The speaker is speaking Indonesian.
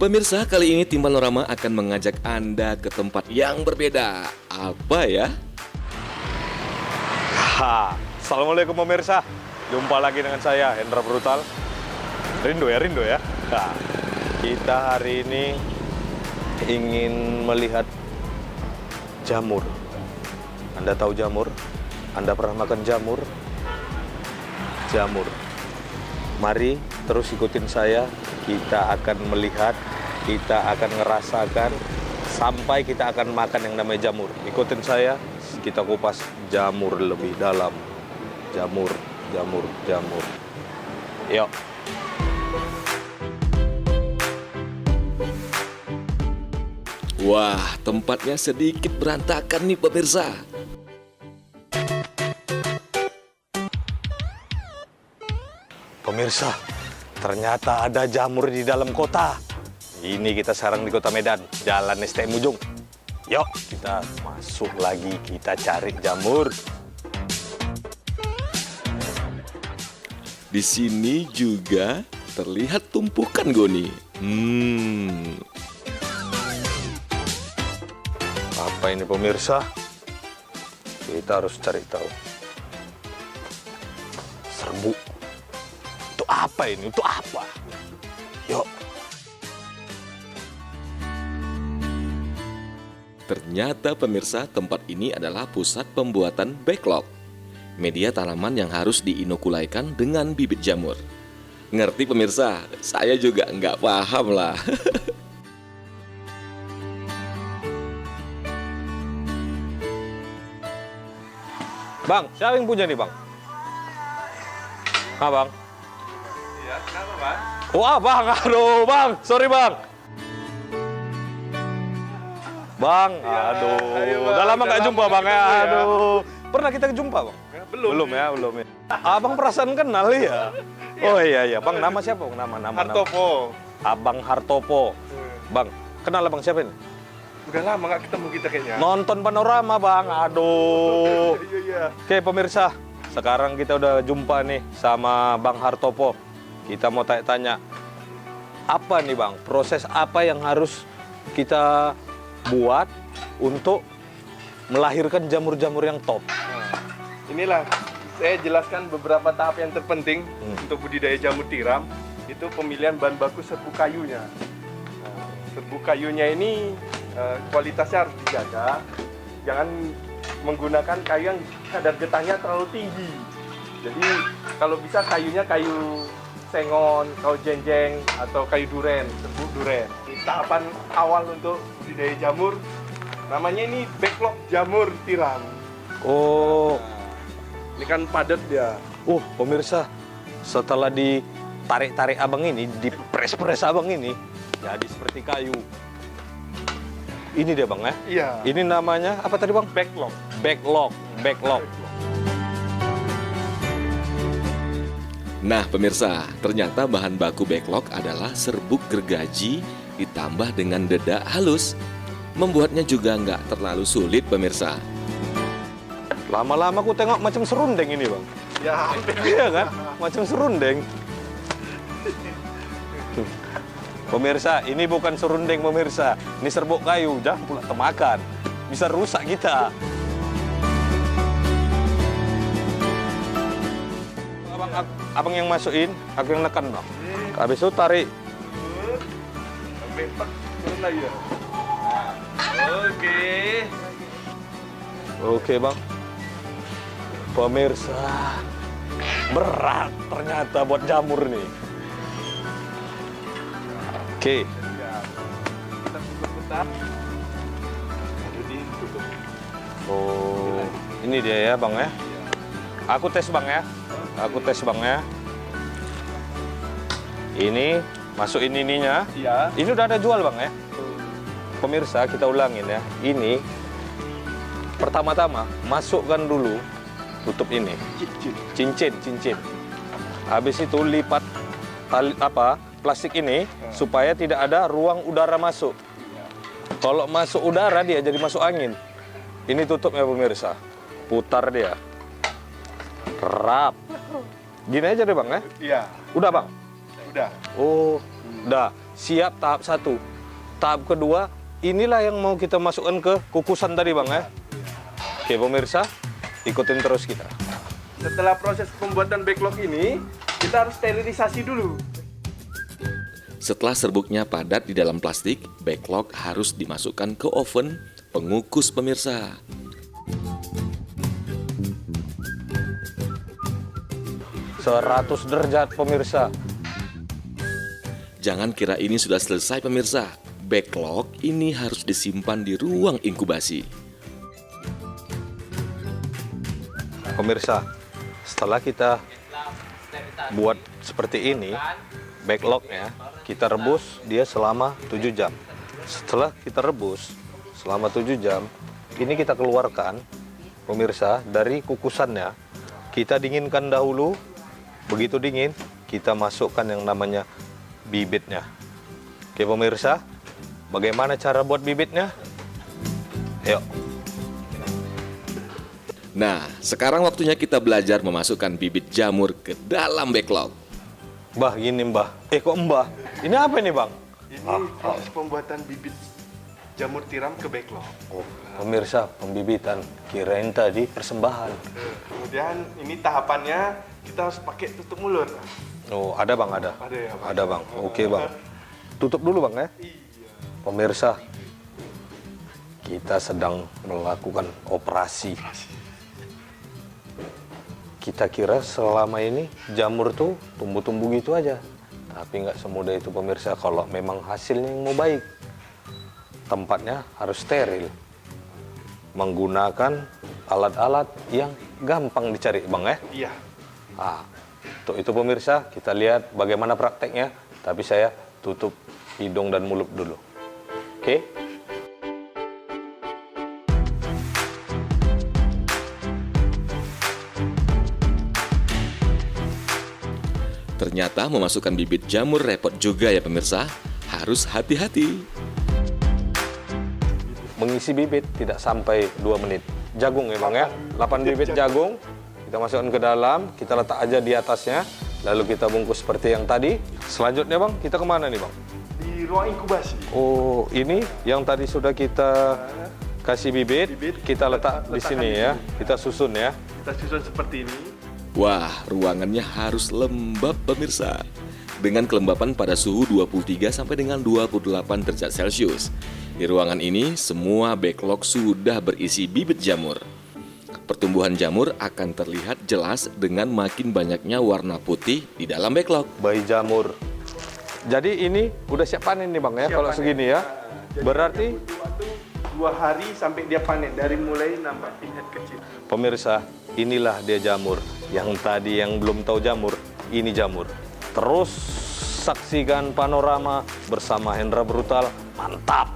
Pemirsa, kali ini tim Panorama akan mengajak Anda ke tempat yang berbeda. Apa ya? Assalamualaikum pemirsa. Jumpa lagi dengan saya, Hendra Brutal. Rindu ya. Nah, kita hari ini ingin melihat jamur. Anda tahu jamur? Anda pernah makan jamur? Jamur. Mari terus ikutin saya. Kita akan melihat, kita akan ngerasakan, sampai kita akan makan yang namanya jamur. Ikutin saya, kita kupas jamur lebih dalam. Jamur. Yuk. Wah, tempatnya sedikit berantakan nih pemirsa. Pemirsa, ternyata ada jamur di dalam kota. Ini kita sekarang di kota Medan, Jalan STM Ujung. Yuk, kita masuk lagi, kita cari jamur. Di sini juga terlihat tumpukan goni. Apa ini pemirsa? Kita harus cari tahu. Serbu. Itu apa ini? Itu apa? Yuk. Ternyata pemirsa, tempat ini adalah pusat pembuatan backlog. Media tanaman yang harus diinokulaikan dengan bibit jamur. Ngerti pemirsa? Saya juga nggak paham lah. Bang, siapa yang punya nih bang? Bang? Iya, kenapa Bang? Wah bang, aduh bang, sorry bang. Bang, aduh, ayo, Bang. udah lama Udah nggak lama jumpa bang nggak ya, ketemu ya. aduh. Pernah kita jumpa bang? Belum ya. Abang perasaan kenal ya? Oh iya, bang nama siapa bang? Nama. Hartopo. Abang Hartopo. Bang, kenal abang siapa ini? Udah lama nggak ketemu kita kayaknya. Nonton Panorama bang, aduh. Iya. Oke pemirsa, sekarang kita udah jumpa nih sama Bang Hartopo. Kita mau tanya-tanya, apa nih bang, proses apa yang harus kita buat untuk melahirkan jamur-jamur yang top? Inilah, saya jelaskan beberapa tahap yang terpenting untuk budidaya jamur tiram. Itu pemilihan bahan baku serbu kayunya. Nah, serbu kayunya ini kualitasnya harus dijaga. Jangan menggunakan kayu yang kadar getahnya terlalu tinggi. Jadi kalau bisa kayunya kayu sengon, kayu jenjeng, atau kayu duren, serbu duren. Ini tahapan awal untuk budidaya jamur. Namanya ini backlog jamur tiram. Oh, Ini kan padat dia. Pemirsa, setelah ditarik-tarik abang ini, dipres-pres abang ini, jadi seperti kayu. Ini dia bang ya? Iya. Ini namanya apa tadi bang? Backlog. Backlog. Nah pemirsa, ternyata bahan baku backlog adalah serbuk gergaji ditambah dengan dedak halus. Membuatnya juga nggak terlalu sulit pemirsa. Lama-lama aku tengok macam serundeng ini bang. Ya, Iya kan? Macam serundeng. Pemirsa, ini bukan serundeng pemirsa. Ini serbuk kayu, jangan pula temakan. Bisa rusak kita. Abang yang masukin, aku yang nekan bang. Habis itu tarik. sampai tek, turun lagi ya. Oke. Oke bang. Pemirsa, berat ternyata buat jamur nih. Oke. Ya. Kita putar-putar. Lalu ditutup. Oh, ini dia ya bang ya. Aku tes bang ya. Ini masukin ininya. Iya. Ini udah ada jual bang ya. Pemirsa, kita ulangin ya. Ini pertama-tama masukkan dulu, tutup ini. Cincin. Habis itu lipat tali plastik ini supaya tidak ada ruang udara masuk. Kalau masuk udara dia jadi masuk angin. Ini tutupnya pemirsa. Putar dia. Rap. Gini aja deh bang ya. Iya. Udah bang. Udah. Oh, udah. siap tahap 1. Tahap kedua, inilah yang mau kita masukkan ke kukusan tadi Bang ya. Oke pemirsa, ikutin terus kita. Setelah proses pembuatan backlog ini, kita harus sterilisasi dulu. Setelah serbuknya padat di dalam plastik, backlog harus dimasukkan ke oven pengukus pemirsa. Seratus derajat pemirsa. Jangan kira ini sudah selesai pemirsa. Backlog ini harus disimpan di ruang inkubasi. Pemirsa, setelah kita buat seperti ini, backlognya kita rebus dia selama 7 jam. Setelah kita rebus selama 7 jam, ini kita keluarkan pemirsa dari kukusannya. Kita dinginkan dahulu. Begitu dingin, kita masukkan yang namanya bibitnya. Oke pemirsa, bagaimana cara buat bibitnya? Yuk. Nah, sekarang waktunya kita belajar memasukkan bibit jamur ke dalam backlog. Mbah, gini mbah. Kok mbah? Ini apa ini bang? Ini proses pembuatan bibit jamur tiram ke backlog. Oh, pemirsa, pembibitan. Kirain tadi persembahan. Kemudian ini tahapannya kita harus pakai tutup mulut. Oh, ada bang, ada. Ada ya, Bang? Ada bang. Oke bang. Tutup dulu bang ya. Pemirsa, kita sedang melakukan operasi. Kita kira selama ini jamur tuh tumbuh-tumbuh gitu aja. Tapi nggak semudah itu pemirsa kalau memang hasilnya yang mau baik. Tempatnya harus steril. Menggunakan alat-alat yang gampang dicari bang ya. Iya. Ah, untuk itu pemirsa, kita lihat bagaimana prakteknya. Tapi saya tutup hidung dan mulut dulu. Oke? Ternyata memasukkan bibit jamur repot juga ya pemirsa. Harus hati-hati. Mengisi bibit tidak sampai 2 menit. Jagung ya bang ya. 8 bibit jagung. Kita masukkan ke dalam, kita letak aja di atasnya. Lalu kita bungkus seperti yang tadi. Selanjutnya bang, kita kemana nih bang? Di ruang inkubasi. Oh, ini yang tadi sudah kita kasih bibit, kita letak di sini ya. Kita susun ya. Kita susun seperti ini. Wah, ruangannya harus lembab pemirsa. Dengan kelembapan pada suhu 23 sampai dengan 28 derajat Celcius. Di ruangan ini, semua backlog sudah berisi bibit jamur. Pertumbuhan jamur akan terlihat jelas dengan makin banyaknya warna putih di dalam backlog. Bayi jamur. Jadi ini udah siap panen nih bang ya, Siap kalau panen. segini ya. Jadi Berarti butuh waktu 2 hari sampai dia panen. Dari mulai nampak pinhead kecil. pemirsa, inilah dia jamur. Yang tadi yang belum tahu jamur, ini jamur. Terus saksikan panorama bersama Hendra Brutal. Mantap!